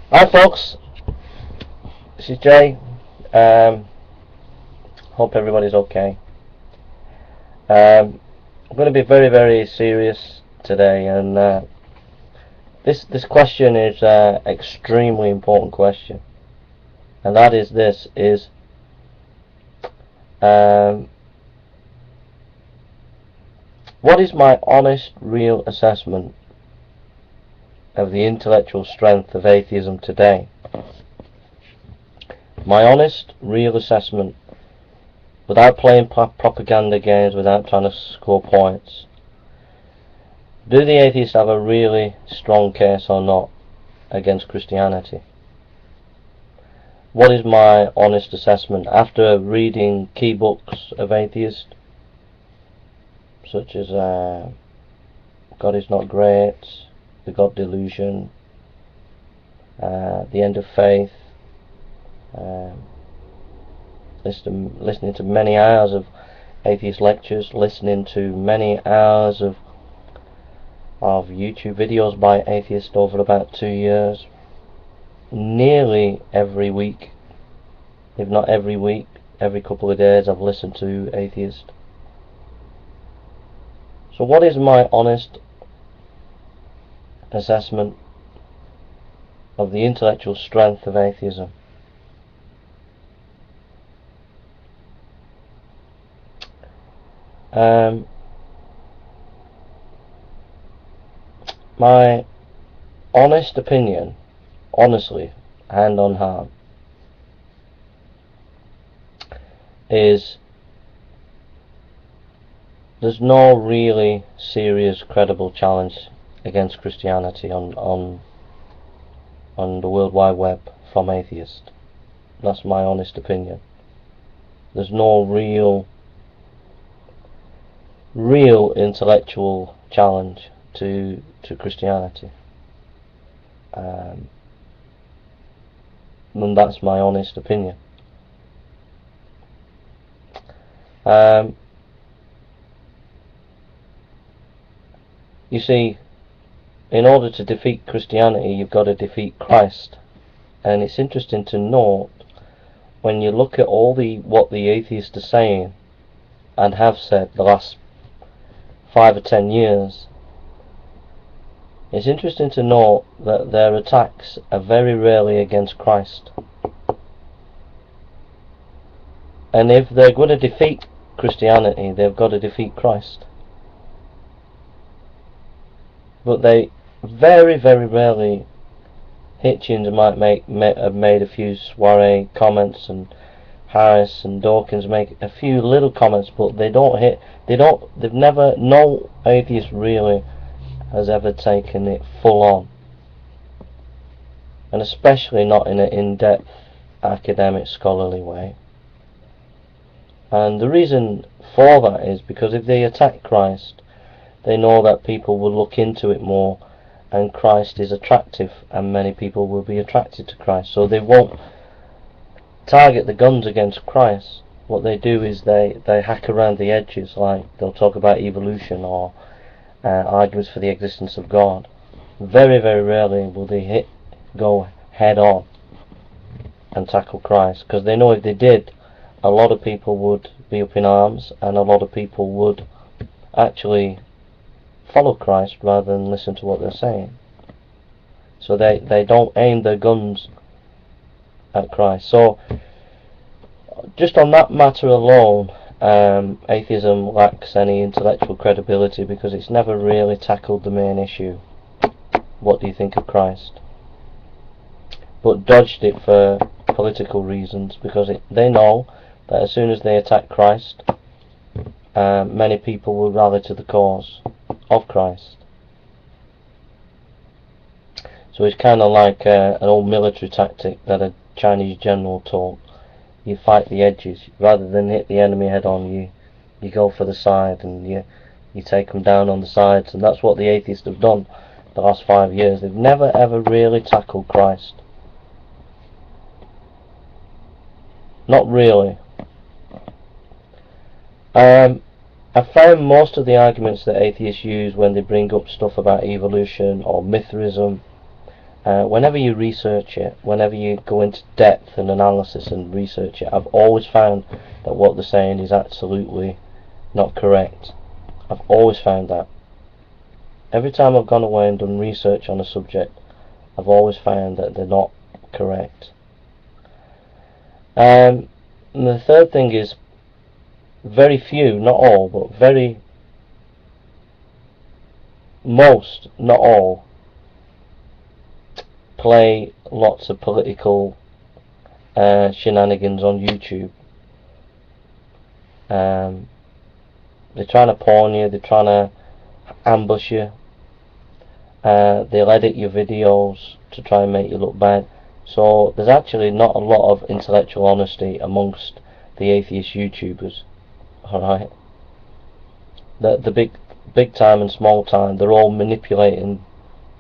Hi folks, this is Jay. Hope everybody's okay. I'm going to be very serious today, and this question is an extremely important question, and that is this: what is my honest, real assessment of the intellectual strength of atheism today? My honest, real assessment, without playing propaganda games, without trying to score points. Do the atheists have a really strong case or not against Christianity? What is my honest assessment after reading key books of atheists, such as God is Not Great, The God Delusion, The End of Faith, listening to many hours of atheist lectures, listening to many hours of YouTube videos by atheists over about 2 years, nearly every week, if not every week, every couple of days I've listened to atheists. So what is my honest assessment of the intellectual strength of atheism? My honest opinion, honestly, hand on heart, is there's no really serious, credible challenge against Christianity on the World Wide Web from atheists. That's my honest opinion. There's no real intellectual challenge to Christianity, and that's my honest opinion. You see, in order to defeat Christianity, you've got to defeat Christ, and it's interesting to note when you look at what the atheists are saying and have said the last 5 or 10 years. It's interesting to note that their attacks are very rarely against Christ. And if they're going to defeat Christianity, they've got to defeat Christ. But they very rarely, Hitchens have made a few soiree comments, and Harris and Dawkins make a few little comments, but they've never, no atheist really has ever taken it full on, and especially not in an in-depth academic scholarly way. And the reason for that is because if they attack Christ, they know that people will look into it more, and Christ is attractive, and many people will be attracted to Christ, so they won't target the guns against Christ. What they do is they hack around the edges, like they'll talk about evolution or arguments for the existence of God. Very rarely will they go head on and tackle Christ, because they know if they did, a lot of people would be up in arms, and a lot of people would actually follow Christ rather than listen to what they're saying. So they don't aim their guns at Christ. So just on that matter alone, atheism lacks any intellectual credibility, because it's never really tackled the main issue: what do you think of Christ? But dodged it for political reasons, because they know that as soon as they attack Christ, many people will rally to the cause of Christ. So it's kind of like an old military tactic that a Chinese general taught. You fight the edges rather than hit the enemy head on. You go for the side, and you take them down on the sides, and that's what the atheists have done the last 5 years. They've never ever really tackled Christ. Not really. I found most of the arguments that atheists use when they bring up stuff about evolution or Mithraism whenever you research it, whenever you go into depth and analysis and research it, I've always found that what they're saying is absolutely not correct. I've always found that. Every time I've gone away and done research on a subject, I've always found that they're not correct. And the third thing is, very few, not all, but most, not all, play lots of political shenanigans on YouTube. They're trying to pawn you, they're trying to ambush you, they'll edit your videos to try and make you look bad. So there's actually not a lot of intellectual honesty amongst the atheist YouTubers. Alright, the big time and small time, they're all manipulating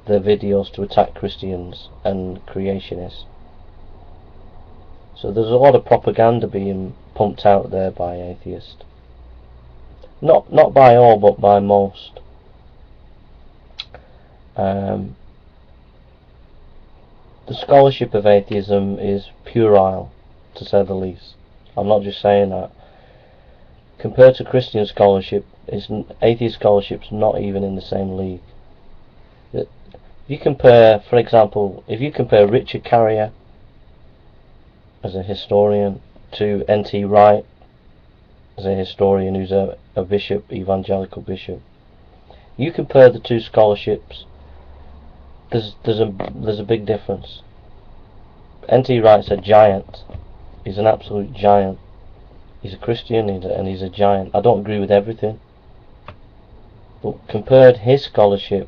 their videos to attack Christians and creationists. So there's a lot of propaganda being pumped out there by atheists. Not by all, but by most. The scholarship of atheism is puerile, to say the least. I'm not just saying that. Compared to Christian scholarship, atheist scholarship's not even in the same league. If you compare, for example, if you compare Richard Carrier as a historian to N.T. Wright as a historian who's a bishop, evangelical bishop, you compare the two scholarships, there's a big difference. N.T. Wright's a giant. He's an absolute giant. He's a Christian and he's a giant. I don't agree with everything, but compared his scholarship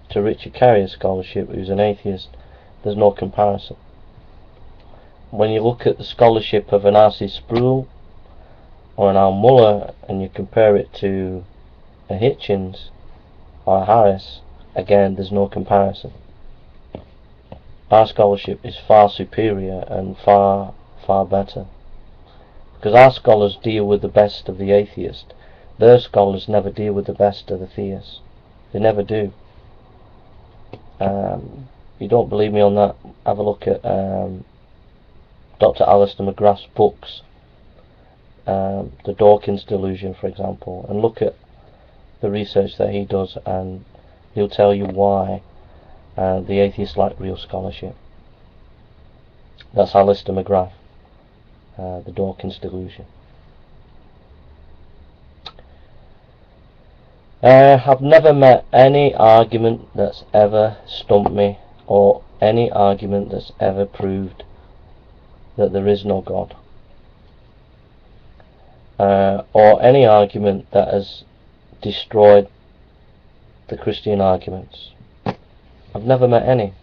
to Richard Carrier's scholarship, who's an atheist, there's no comparison. When you look at the scholarship of an R.C. Sproul or an Al Muller and you compare it to a Hitchens or a Harris, again, there's no comparison. Our scholarship is far superior and far better, because our scholars deal with the best of the atheist. Their scholars never deal with the best of the theist. They never do. You don't believe me on that, have a look at Dr. Alistair McGrath's books, The Dawkins Delusion, for example, and look at the research that he does, and he'll tell you why the atheists like real scholarship. That's Alistair McGrath, The Dawkins Delusion. I've never met any argument that's ever stumped me, or any argument that's ever proved that there is no God, or any argument that has destroyed the Christian arguments. I've never met any.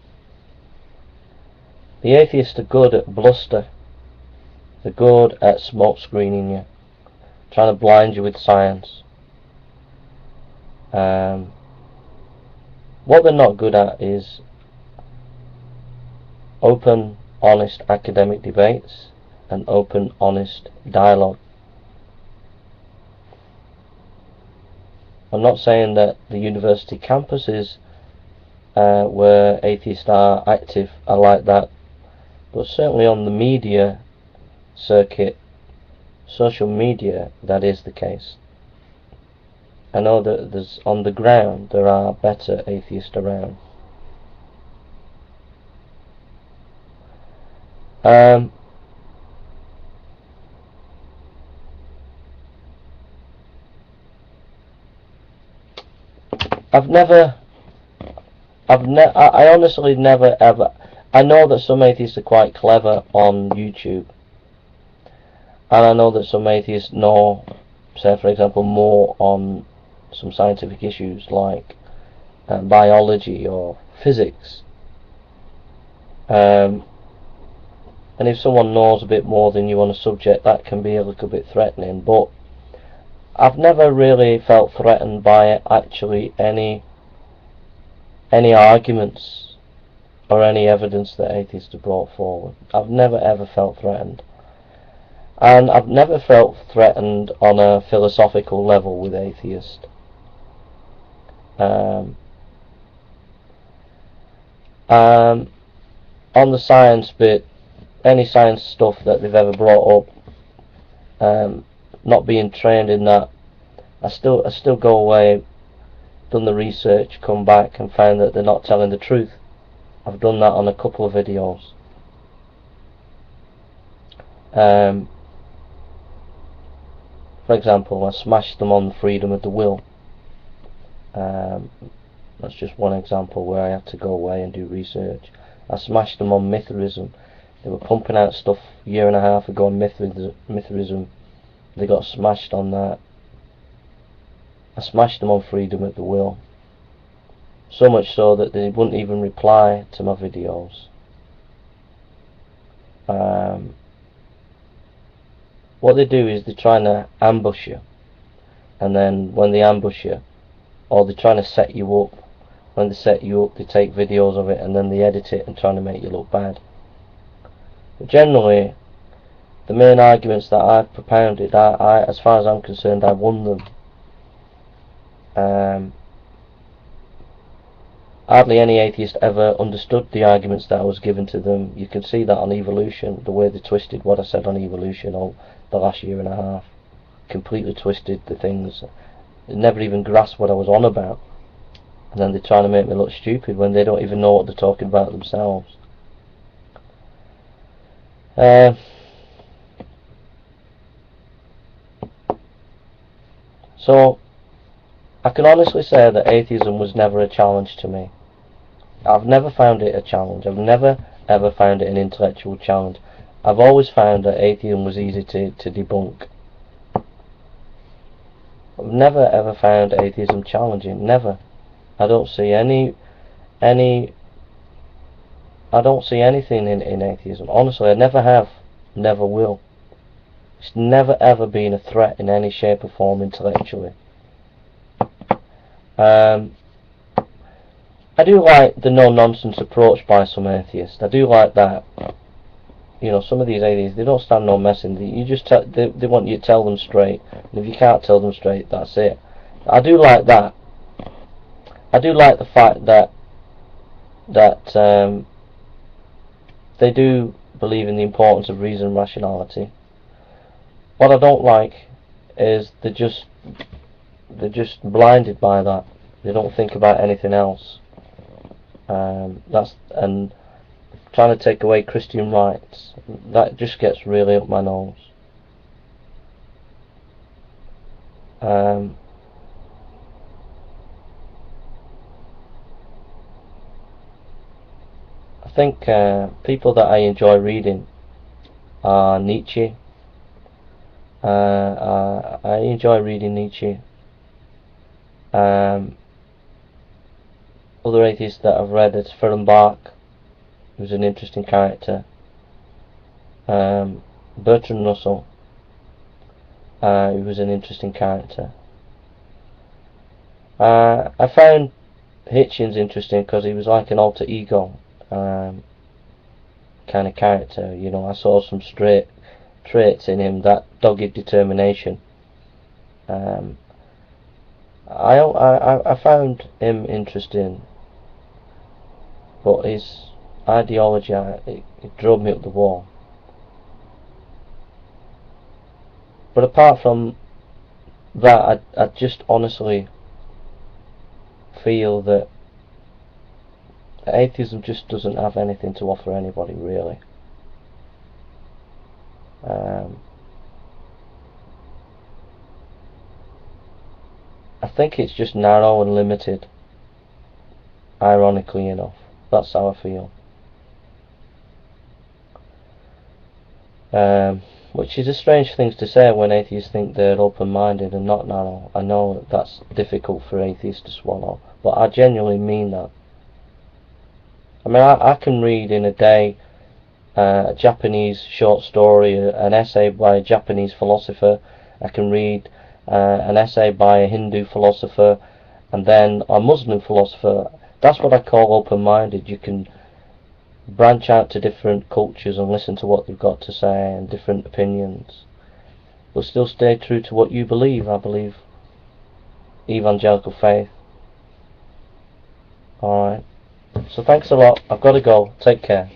The atheists are good at bluster. They're good at smoke screening you, trying to blind you with science. What they're not good at is open, honest academic debates and open, honest dialogue. I'm not saying that the university campuses where atheists are active are like that, but certainly on the media circuit, social media, that is the case. I know that there's, on the ground, there are better atheists around. I honestly never ever, I know that some atheists are quite clever on YouTube, and I know that some atheists know, say for example, more on some scientific issues like biology or physics, and if someone knows a bit more than you on a subject, that can be a little bit threatening. But I've never really felt threatened by actually any arguments or any evidence that atheists have brought forward. I've never ever felt threatened, and I've never felt threatened on a philosophical level with atheists. On the science bit, any science stuff that they've ever brought up, not being trained in that, I still go away, done the research, come back and found that they're not telling the truth. I've done that on a couple of videos. For example, I smashed them on freedom of the will. That's just one example where I had to go away and do research. I smashed them on Mithraism. They were pumping out stuff a year and a half ago on Mithraism. They got smashed on that. I smashed them on freedom of the will. So much so that they wouldn't even reply to my videos. What they do is they're trying to ambush you, and then when they ambush you, or they're trying to set you up, when they set you up they take videos of it and then they edit it and trying to make you look bad. But generally, the main arguments that I've propounded, as far as I'm concerned, I won them. Hardly any atheist ever understood the arguments that I was given to them. You can see that on evolution, the way they twisted what I said on evolution all the last year and a half. Completely twisted the things. They never even grasped what I was on about. And then they're trying to make me look stupid when they don't even know what they're talking about themselves. So, I can honestly say that atheism was never a challenge to me. I've never found it a challenge. I've never ever found it an intellectual challenge. I've always found that atheism was easy to debunk. I've never ever found atheism challenging. Never. I don't see I don't see anything in atheism. Honestly, I never have, never will. It's never ever been a threat in any shape or form intellectually. I do like the no-nonsense approach by some atheists. I do like that. You know, some of these atheists, they don't stand no messing. You just they want you to tell them straight. And if you can't tell them straight, that's it. I do like that. I do like the fact that they do believe in the importance of reason and rationality. What I don't like is they're just blinded by that. They don't think about anything else. And trying to take away Christian rights, that just gets really up my nose. I think people that I enjoy reading are Nietzsche. I enjoy reading Nietzsche. Other atheists that I've read is Fehrenbach, who's an interesting character. Bertrand Russell, who was an interesting character. I found Hitchens interesting because he was like an alter ego kind of character. You know, I saw some straight traits in him, that dogged determination. I found him interesting, but his ideology, it drove me up the wall. But apart from that, I just honestly feel that atheism just doesn't have anything to offer anybody, really. I think it's just narrow and limited, ironically enough. That's how I feel. Which is a strange thing to say when atheists think they're open-minded and not narrow. I know that's difficult for atheists to swallow, but I genuinely mean that. I mean, I can read in a day a Japanese short story, an essay by a Japanese philosopher. I can read an essay by a Hindu philosopher, and then a Muslim philosopher. That's what I call open-minded. You can branch out to different cultures and listen to what they've got to say and different opinions, but still stay true to what you believe. I believe evangelical faith. Alright. So thanks a lot. I've got to go. Take care.